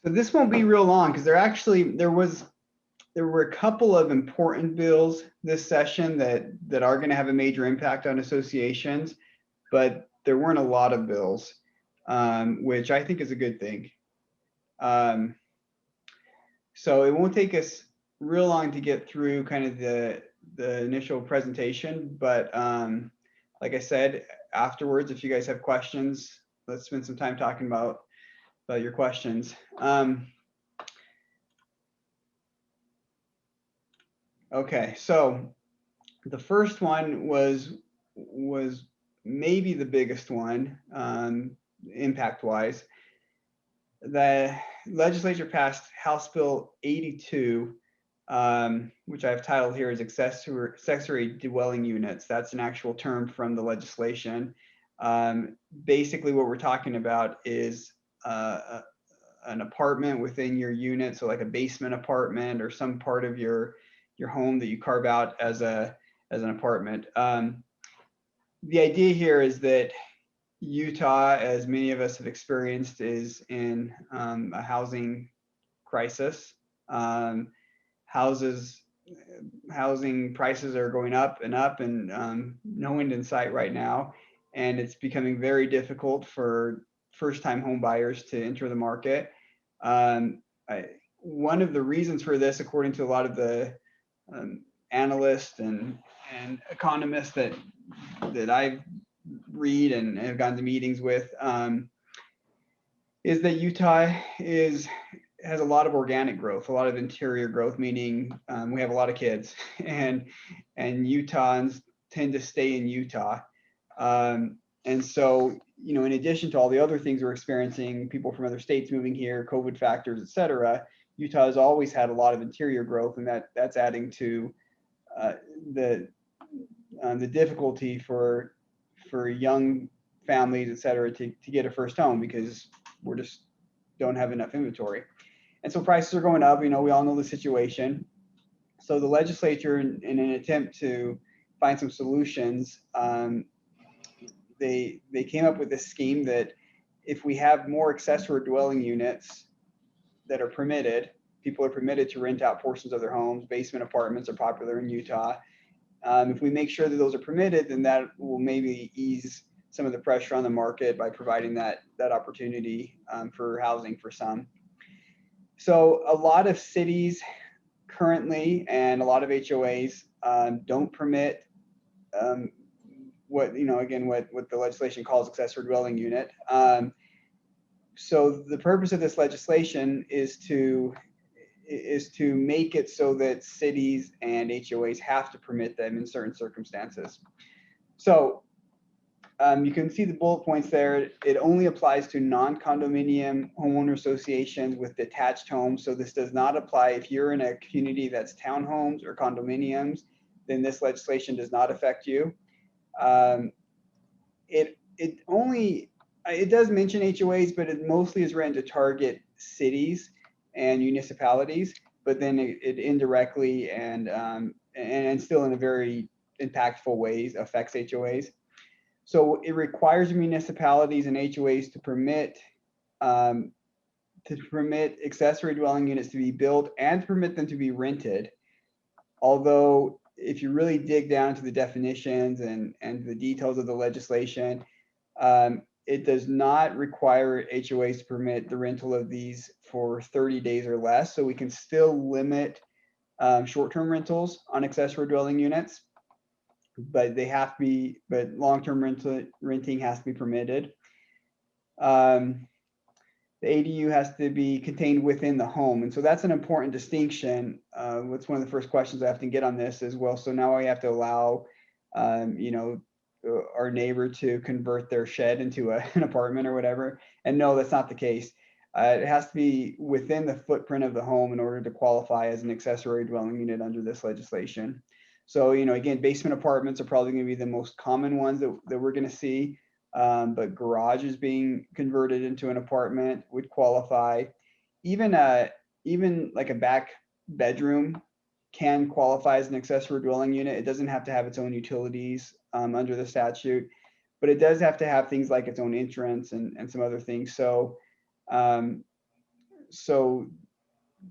So this won't be real long because there were a couple of important bills this session that are going to have a major impact on associations, but there weren't a lot of bills, which I think is a good thing. So it won't take us real long to get through kind of the initial presentation, but like I said, afterwards, if you guys have questions, let's spend some time talking about your questions. Okay, so the first one was maybe the biggest one, impact-wise. The legislature passed House Bill 82, which I've titled here as accessory dwelling units. That's an actual term from the legislation. Basically, what we're talking about is an apartment within your unit, so like a basement apartment or some part of your home that you carve out as an apartment. The idea here is that Utah, as many of us have experienced, is in a housing crisis. Housing prices are going up and up, and no end in sight right now. And it's becoming very difficult for first-time home buyers to enter the market. One of the reasons for this, according to a lot of the analysts and economists that I read and have gone to meetings with, is that Utah has a lot of organic growth, a lot of interior growth, meaning we have a lot of kids, and Utahns tend to stay in Utah. And so, you know, in addition to all the other things we're experiencing, people from other states moving here, COVID factors, et cetera, Utah has always had a lot of interior growth, and that's adding to the difficulty for young families, et cetera, to get a first home, because we're just don't have enough inventory. And so prices are going up. You know, we all know the situation. So the legislature, in an attempt to find some solutions, they came up with this scheme that if we have more accessory dwelling units that are permitted, people are permitted to rent out portions of their homes. Basement apartments are popular in Utah. If we make sure that those are permitted, then that will maybe ease some of the pressure on the market by providing that opportunity for housing for some. So a lot of cities currently and a lot of HOAs don't permit what the legislation calls accessory dwelling unit. So the purpose of this legislation is to make it so that cities and HOAs have to permit them in certain circumstances. So you can see the bullet points there. It only applies to non-condominium homeowner associations with detached homes. So this does not apply if you're in a community that's townhomes or condominiums, then this legislation does not affect you. It does mention HOAs, but it mostly is written to target cities and municipalities, but then it indirectly and still in a very impactful ways affects HOAs. So it requires municipalities and HOAs to permit accessory dwelling units to be built and to permit them to be rented. Although if you really dig down to the definitions and the details of the legislation, it does not require HOAs to permit the rental of these for 30 days or less. So we can still limit short-term rentals on accessory dwelling units, but long-term renting has to be permitted. The ADU has to be contained within the home. And so that's an important distinction. What's one of the first questions I often get on this as well. So now we have to allow, our neighbor to convert their shed into an apartment or whatever. And no, that's not the case. It has to be within the footprint of the home in order to qualify as an accessory dwelling unit under this legislation. So, again, basement apartments are probably going to be the most common ones that we're going to see. But garages being converted into an apartment would qualify. Even like a back bedroom can qualify as an accessory dwelling unit. It doesn't have to have its own utilities under the statute. but it does have to have things like its own entrance and some other things. So, so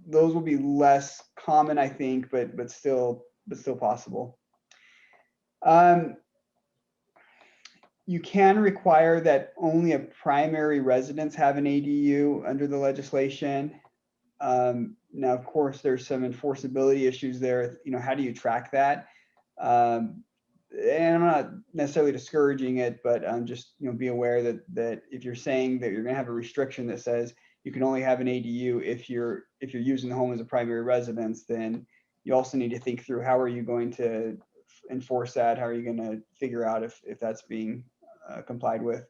those will be less common, I think, but still possible. You can require that only a primary residence have an ADU under the legislation. Now, of course, there's some enforceability issues there. How do you track that? And I'm not necessarily discouraging it, but just be aware that if you're saying that you're going to have a restriction that says you can only have an ADU if you're using the home as a primary residence, then you also need to think through how are you going to enforce that? How are you going to figure out if that's being complied with?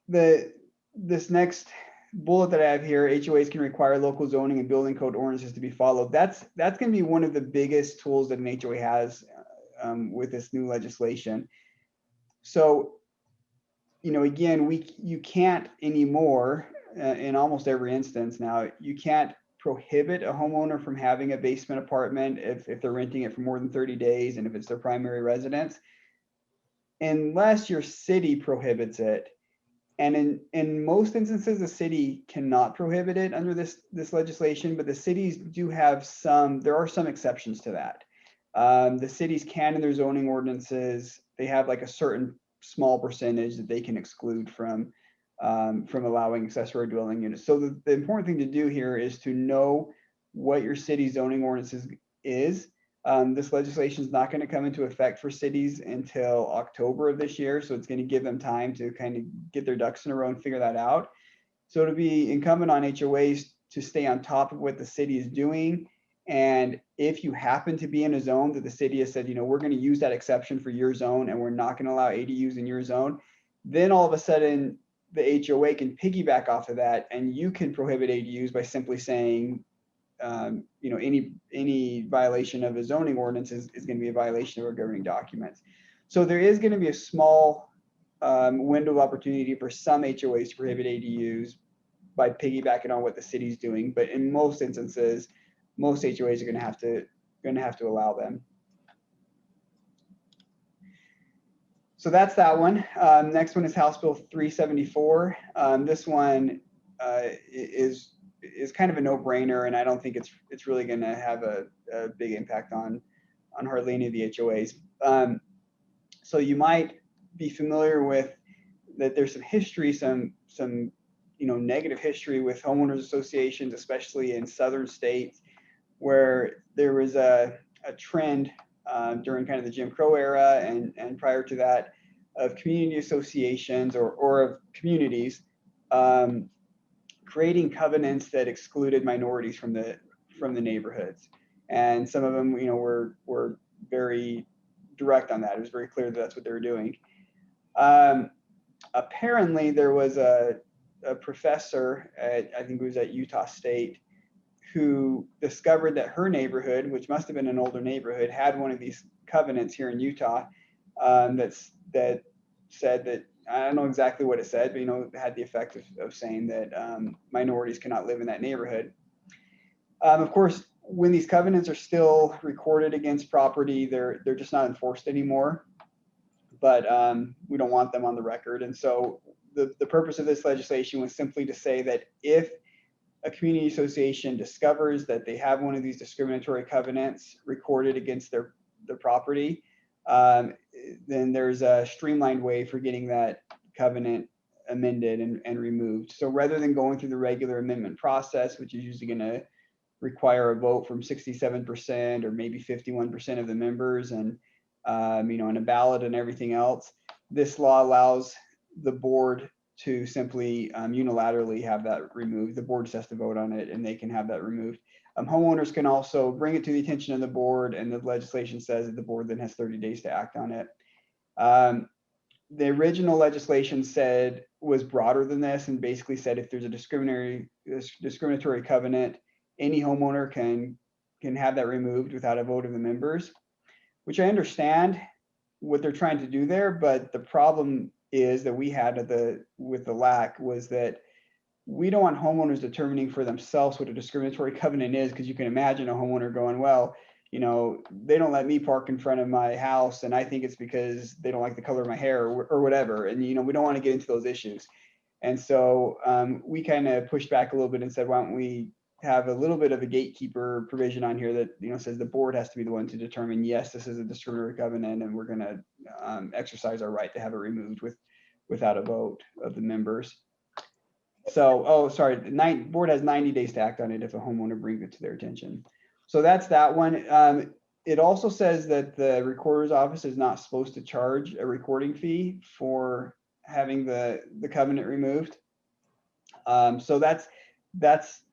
This next bullet that I have here, HOAs can require local zoning and building code ordinances to be followed. That's going to be one of the biggest tools that an HOA has with this new legislation. So, again, you can't anymore in almost every instance now, you can't prohibit a homeowner from having a basement apartment if they're renting it for more than 30 days and if it's their primary residence, unless your city prohibits it. And in most instances, the city cannot prohibit it under this legislation, but the cities do have there are some exceptions to that. The cities can, in their zoning ordinances, they have like a certain small percentage that they can exclude from allowing accessory dwelling units. So the important thing to do here is to know what your city zoning ordinances is. This legislation is not going to come into effect for cities until October of this year. So it's going to give them time to kind of get their ducks in a row and figure that out. So it'll be incumbent on HOAs to stay on top of what the city is doing. And if you happen to be in a zone that the city has said, we're going to use that exception for your zone and we're not going to allow ADUs in your zone, then all of a sudden the HOA can piggyback off of that and you can prohibit ADUs by simply saying, any violation of a zoning ordinance is going to be a violation of our governing documents. So there is going to be a small window of opportunity for some HOAs to prohibit ADUs by piggybacking on what the city's doing. But in most instances, most HOAs are going to have to allow them. So that's that one. Next one is House Bill 374. This one is kind of a no-brainer, and I don't think it's really going to have a big impact on hardly any of the HOAs. So you might be familiar with that. There's some history, some negative history with homeowners associations, especially in southern states, where there was a trend during kind of the Jim Crow era and prior to that of community associations or of communities creating covenants that excluded minorities from the neighborhoods, and some of them, were very direct on that. It was very clear that that's what they were doing. Apparently, there was a professor I think it was at Utah State, who discovered that her neighborhood, which must have been an older neighborhood, had one of these covenants here in Utah that said that, I don't know exactly what it said, but it had the effect of saying that minorities cannot live in that neighborhood. Of course, when these covenants are still recorded against property, they're just not enforced anymore. But we don't want them on the record, and so the purpose of this legislation was simply to say that if a community association discovers that they have one of these discriminatory covenants recorded against their property, then there's a streamlined way for getting that covenant amended and removed. So rather than going through the regular amendment process, which is usually going to require a vote from 67% or maybe 51% of the members and and a ballot and everything else, this law allows the board to simply unilaterally have that removed. The board just has to vote on it and they can have that removed. Homeowners can also bring it to the attention of the board, and the legislation says that the board then has 30 days to act on it. The original legislation was broader than this and basically said if there's a discriminatory covenant, any homeowner can have that removed without a vote of the members, which I understand what they're trying to do there. But the problem is that we had with the LAC was that we don't want homeowners determining for themselves what a discriminatory covenant is, because you can imagine a homeowner going, well, you know, they don't let me park in front of my house, and I think it's because they don't like the color of my hair or whatever. And, you know, we don't want to get into those issues. And so we kind of pushed back a little bit and said, why don't we have a little bit of a gatekeeper provision on here that, you know, says the board has to be the one to determine, yes, this is a discriminatory covenant, and we're going to exercise our right to have it removed without a vote of the members. So, oh, sorry, the board has 90 days to act on it if a homeowner brings it to their attention. So that's that one. It also says that the recorder's office is not supposed to charge a recording fee for having the covenant removed. So that's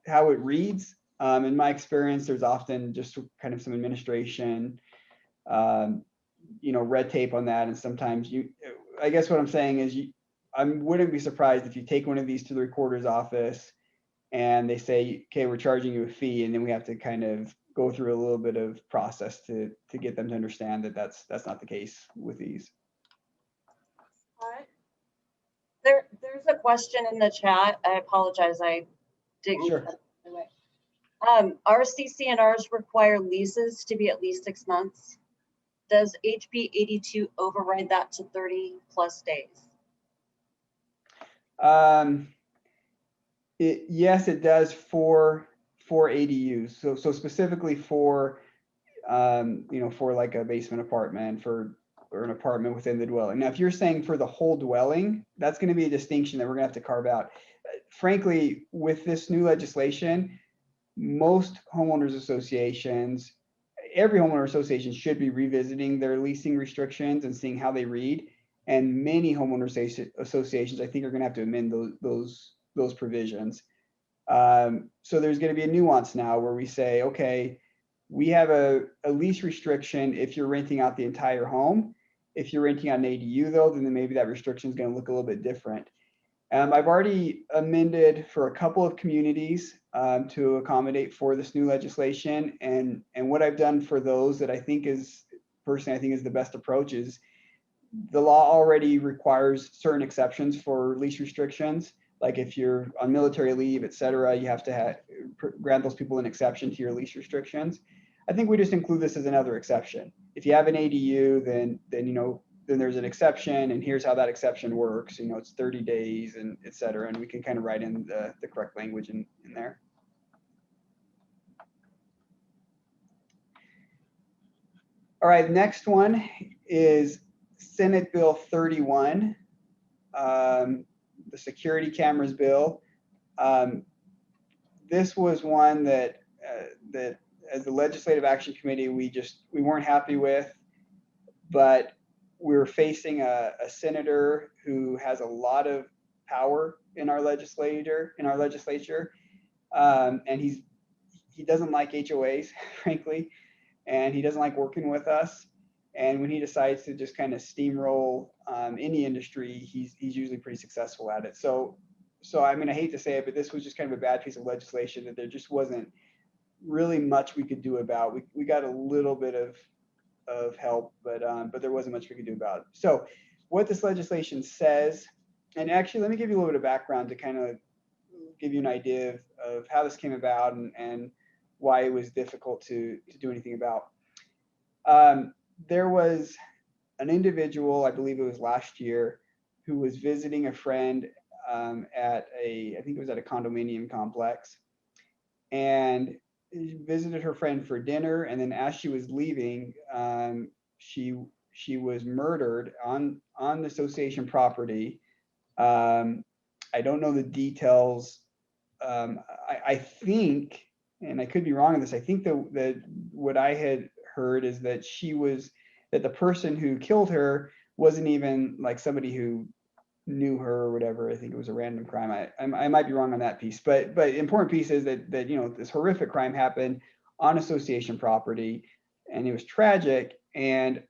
how it reads. In my experience, there's often just kind of some administration, you know, red tape on that. And sometimes I guess what I'm saying is I wouldn't be surprised if you take one of these to the recorder's office and they say, okay, we're charging you a fee. And then we have to kind of go through a little bit of process to get them to understand that that's not the case with these. There's a question in the chat. I apologize. I didn't. Sure. Our CC&Rs require leases to be at least 6 months. Does HB 82 override that to 30 plus days? Yes, it does for ADUs. So specifically for, you know, for like a basement apartment or an apartment within the dwelling. Now, if you're saying for the whole dwelling, that's going to be a distinction that we're going to have to carve out. Frankly, with this new legislation, most homeowners associations, every homeowner association should be revisiting their leasing restrictions and seeing how they read. And many homeowner associations, I think, are going to have to amend those provisions. So there's going to be a nuance now where we say, okay, we have a lease restriction if you're renting out the entire home. If you're renting out an ADU, though, then maybe that restriction is going to look a little bit different. I've already amended for a couple of communities to accommodate for this new legislation. And what I've done for those that I think is the best approach is the law already requires certain exceptions for lease restrictions. Like if you're on military leave, et cetera, you have to grant those people an exception to your lease restrictions. I think we just include this as another exception. If you have an ADU, then you know, then there's an exception, and here's how that exception works. You know, it's 30 days and et cetera, and we can kind of write in the correct language in there. All right, next one is Senate Bill 31, the security cameras bill. This was one that as the Legislative Action Committee, we weren't happy with, but we're facing a senator who has a lot of power in our legislature, and he doesn't like HOAs, frankly, and he doesn't like working with us. And when he decides to just kind of steamroll any industry, he's usually pretty successful at it. So I mean, I hate to say it, but this was just kind of a bad piece of legislation that there just wasn't really much we could do about. We got a little bit of help, but there wasn't much we could do about it. So what this legislation says, and actually let me give you a little bit of background to kind of give you an idea of how this came about and why it was difficult to do anything about. There was an individual, I believe it was last year, who was visiting a friend I think it was at a condominium complex, and visited her friend for dinner. And then as she was leaving, she was murdered on the association property. I don't know the details. I think, and I could be wrong on this, I think that what I had heard is that the person who killed her wasn't even like somebody who knew her or whatever. I think it was a random crime. I might be wrong on that piece, but the important piece is that you know, this horrific crime happened on association property, and it was tragic. And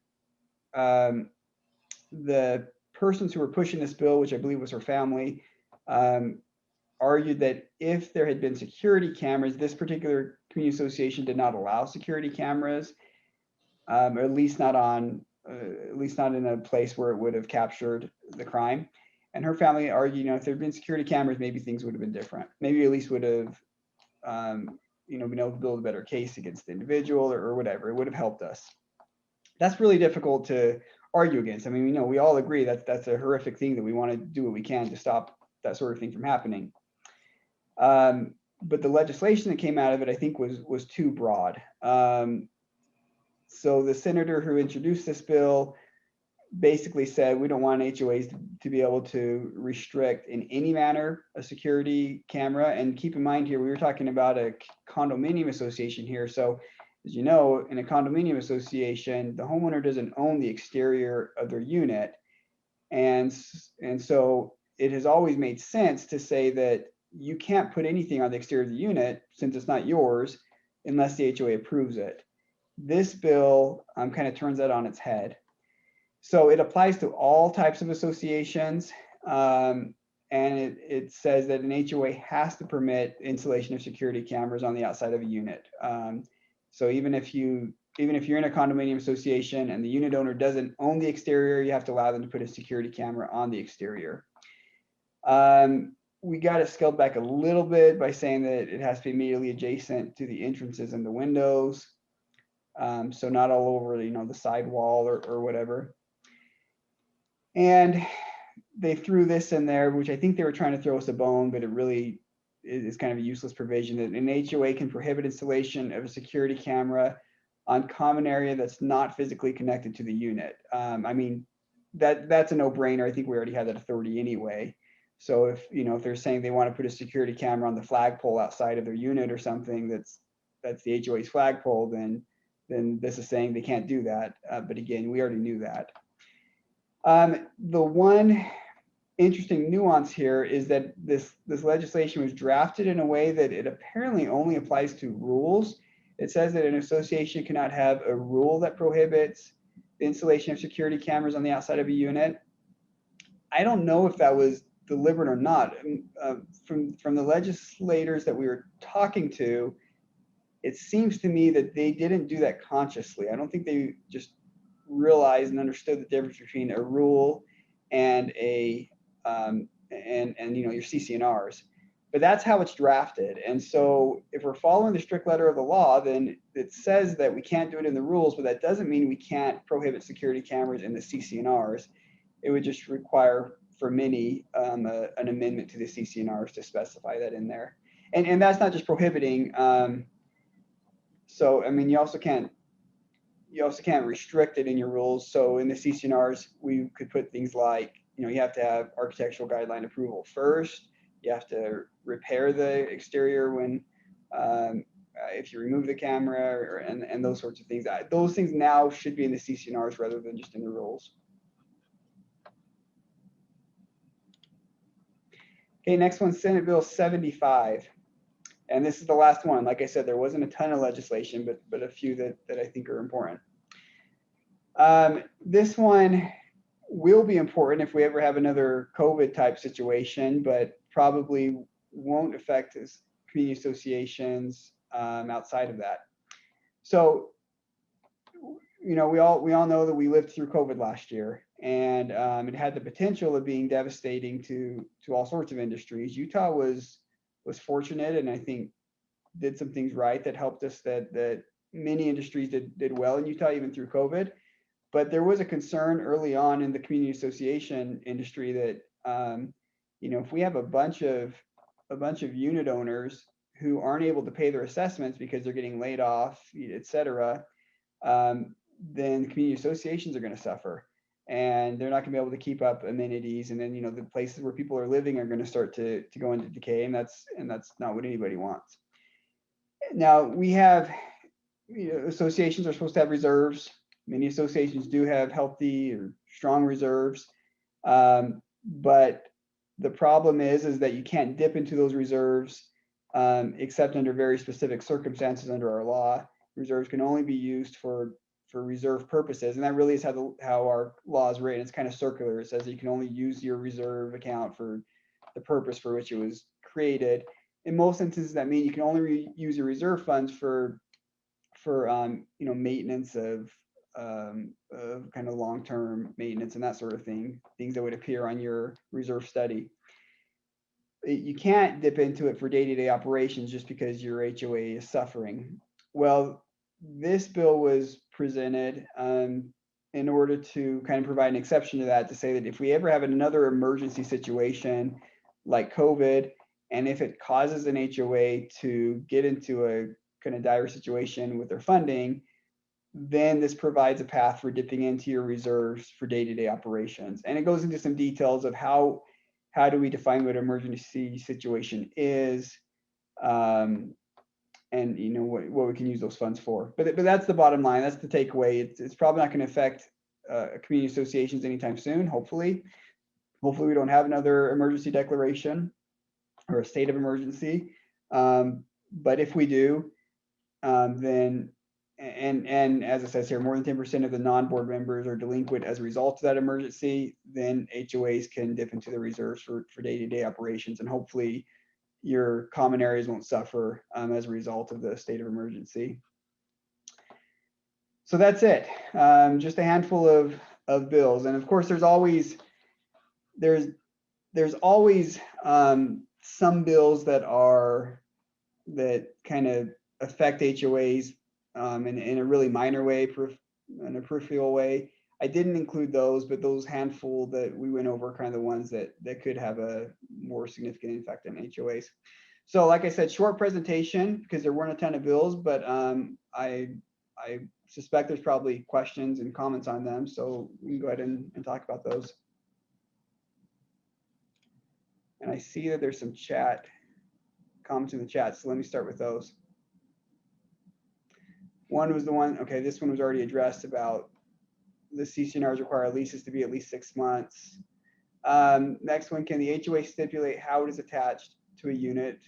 the persons who were pushing this bill, which I believe was her family, argued that if there had been security cameras, this particular community association did not allow security cameras, or at least not in a place where it would have captured the crime. And her family argued, you know, if there had been security cameras, maybe things would have been different. Maybe at least would have been able to build a better case against the individual or whatever. It would have helped us. That's really difficult to argue against. I mean, we all agree that that's a horrific thing, that we want to do what we can to stop that sort of thing from happening. But the legislation that came out of it, I think, was too broad. So the senator who introduced this bill basically said we don't want HOAs to be able to restrict in any manner a security camera. And keep in mind here, we were talking about a condominium association here. So as you know, in a condominium association, the homeowner doesn't own the exterior of their unit. And so it has always made sense to say that you can't put anything on the exterior of the unit since it's not yours unless the HOA approves it. This bill kind of turns that on its head. So it applies to all types of associations, and it says that an HOA has to permit installation of security cameras on the outside of a unit. So even if you're in a condominium association and the unit owner doesn't own the exterior, you have to allow them to put a security camera on the exterior. We got it scaled back a little bit by saying that it has to be immediately adjacent to the entrances and the windows. So not all over, the sidewall or whatever. And they threw this in there, which I think they were trying to throw us a bone, but it really is kind of a useless provision, that an HOA can prohibit installation of a security camera on common area that's not physically connected to the unit. I mean, that's a no-brainer. I think we already have that authority anyway. So if they're saying they want to put a security camera on the flagpole outside of their unit or something that's the HOA's flagpole, then this is saying they can't do that. But again, we already knew that. The one interesting nuance here is that this legislation was drafted in a way that it apparently only applies to rules. It says that an association cannot have a rule that prohibits the installation of security cameras on the outside of a unit. I don't know if that was deliberate or not. From the legislators that we were talking to, it seems to me that they didn't do that consciously. I don't think they just realized and understood the difference between a rule and your CC&Rs. But that's how it's drafted. And so if we're following the strict letter of the law, then it says that we can't do it in the rules, but that doesn't mean we can't prohibit security cameras in the CC&Rs. It would just require, for many, an amendment to the CC&Rs to specify that in there. And that's not just prohibiting. So, I mean, you also can't restrict it in your rules. So in the CC&Rs, we could put things like, you have to have architectural guideline approval first. You have to repair the exterior when, if you remove the camera, and those sorts of things. Those things now should be in the CC&Rs rather than just in the rules. Okay, next one, Senate Bill 75. And this is the last one. Like I said, there wasn't a ton of legislation, but a few that I think are important. This one will be important if we ever have another COVID type situation, but probably won't affect community associations outside of that. So, we all know that we lived through COVID last year, and it had the potential of being devastating to all sorts of industries. Utah was fortunate, and I think did some things right that helped us, that many industries did well in Utah even through COVID. But there was a concern early on in the community association industry that if we have a bunch of unit owners who aren't able to pay their assessments because they're getting laid off, et cetera, then community associations are going to suffer, and they're not going to be able to keep up amenities, and then the places where people are living are going to start to go into decay, and that's not what anybody wants. Now we have associations are supposed to have reserves. Many associations do have healthy or strong reserves, but the problem is that you can't dip into those reserves except under very specific circumstances under our law. Reserves can only be used for reserve purposes, and that really is how our law is written. It's kind of circular. It says that you can only use your reserve account for the purpose for which it was created. In most instances, that means you can only use your reserve funds for maintenance of kind of long-term maintenance and that sort of thing, things that would appear on your reserve study. you can't dip into it for day-to-day operations just because your HOA is suffering. Well, this bill was presented in order to kind of provide an exception to that, to say that if we ever have another emergency situation like COVID, and if it causes an HOA to get into a kind of dire situation with their funding, then this provides a path for dipping into your reserves for day-to-day operations. And it goes into some details of how do we define what emergency situation is, and what we can use those funds for. But that's the bottom line. That's the takeaway. It's probably not going to affect community associations anytime soon. Hopefully we don't have another emergency declaration or a state of emergency. But if we do, then and as it says here, more than 10% of the non-board members are delinquent as a result of that emergency, then HOAs can dip into the reserves for day-to-day operations, and hopefully your common areas won't suffer as a result of the state of emergency. So that's it. Just a handful of bills, and of course there's always some bills that kind of affect HOAs in a really minor way, in a peripheral way. I didn't include those, but those handful that we went over are kind of the ones that could have a more significant impact on HOAs. So like I said, short presentation because there weren't a ton of bills, but I suspect there's probably questions and comments on them. So we can go ahead and talk about those. And I see that there's some comments in the chat. So let me start with those. One was the one, okay, this one was already addressed about the CC&Rs require leases to be at least 6 months. Next one, can the HOA stipulate how it is attached to a unit?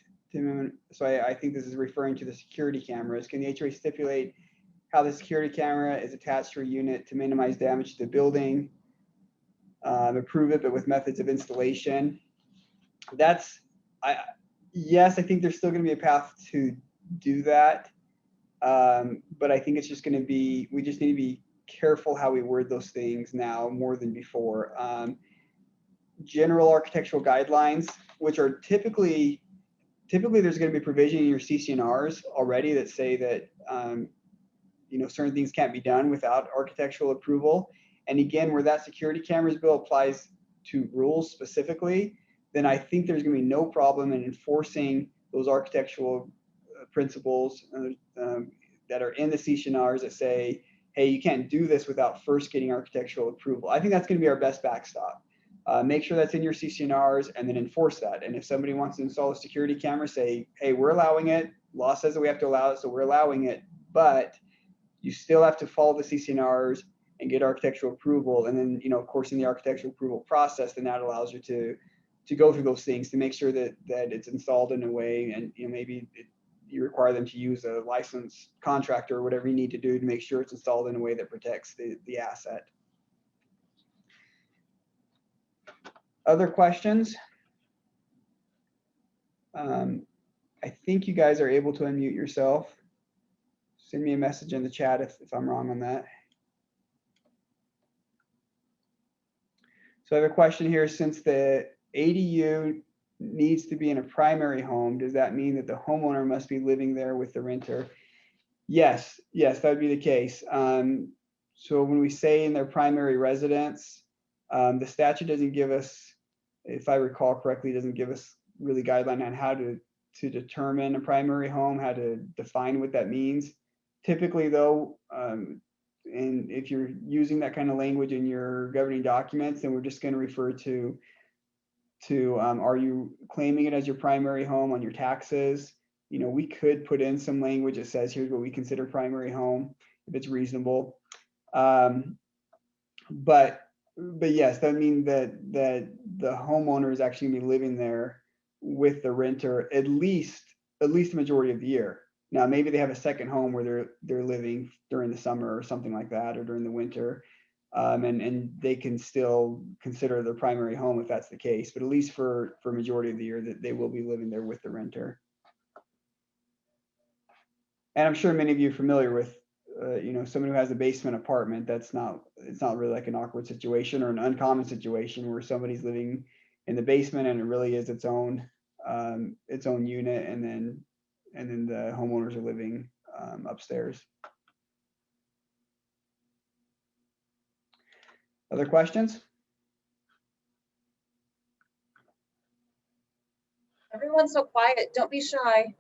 So I think this is referring to the security cameras. Can the HOA stipulate how the security camera is attached to a unit to minimize damage to the building? Approve it, but with methods of installation. Yes, I think there's still going to be a path to do that. But I think it's just going to be, we just need to be careful how we word those things now more than before. General architectural guidelines, which are typically there's going to be provision in your CC&Rs already that say that certain things can't be done without architectural approval. And again, where that security cameras bill applies to rules specifically, then I think there's going to be no problem in enforcing those architectural principles that are in the CC&Rs that say, hey, you can't do this without first getting architectural approval. I think that's going to be our best backstop. Make sure that's in your CC&Rs and then enforce that. And if somebody wants to install a security camera, say, hey, we're allowing it. Law says that we have to allow it, so we're allowing it. But you still have to follow the CC&Rs and get architectural approval. And then, of course, in the architectural approval process, then that allows you to go through those things to make sure that it's installed in a way, and maybe you require them to use a licensed contractor or whatever you need to do to make sure it's installed in a way that protects the asset. Other questions? I think you guys are able to unmute yourself. Send me a message in the chat if I'm wrong on that. So I have a question here. Since the ADU needs to be in a primary home, does that mean that the homeowner must be living there with the renter? Yes, that would be the case. So when we say in their primary residence, the statute doesn't give us, if I recall correctly, doesn't give us really guideline on how to determine a primary home, how to define what that means. Typically though, and if you're using that kind of language in your governing documents, then we're just going to refer to are you claiming it as your primary home on your taxes? We could put in some language that says here's what we consider primary home if it's reasonable. But yes, that means that the homeowner is actually going to be living there with the renter at least the majority of the year. Now, maybe they have a second home where they're living during the summer or something like that, or during the winter, and they can still consider their primary home if that's the case. But at least for majority of the year, that they will be living there with the renter. And I'm sure many of you are familiar with, someone who has a basement apartment. It's not really like an awkward situation or an uncommon situation where somebody's living in the basement and it really is its own its own unit, and then the homeowners are living upstairs. Other questions? Everyone's so quiet. Don't be shy.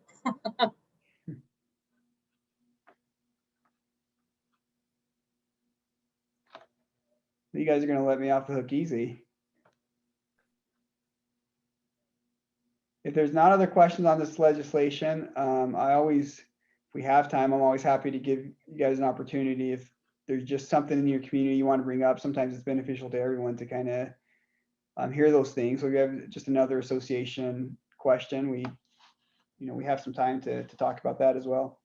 You guys are going to let me off the hook easy. If there's not other questions on this legislation, if we have time, I'm always happy to give you guys an opportunity. If there's just something in your community you want to bring up, sometimes it's beneficial to everyone to kind of hear those things. So if you have just another association question, we have some time to talk about that as well.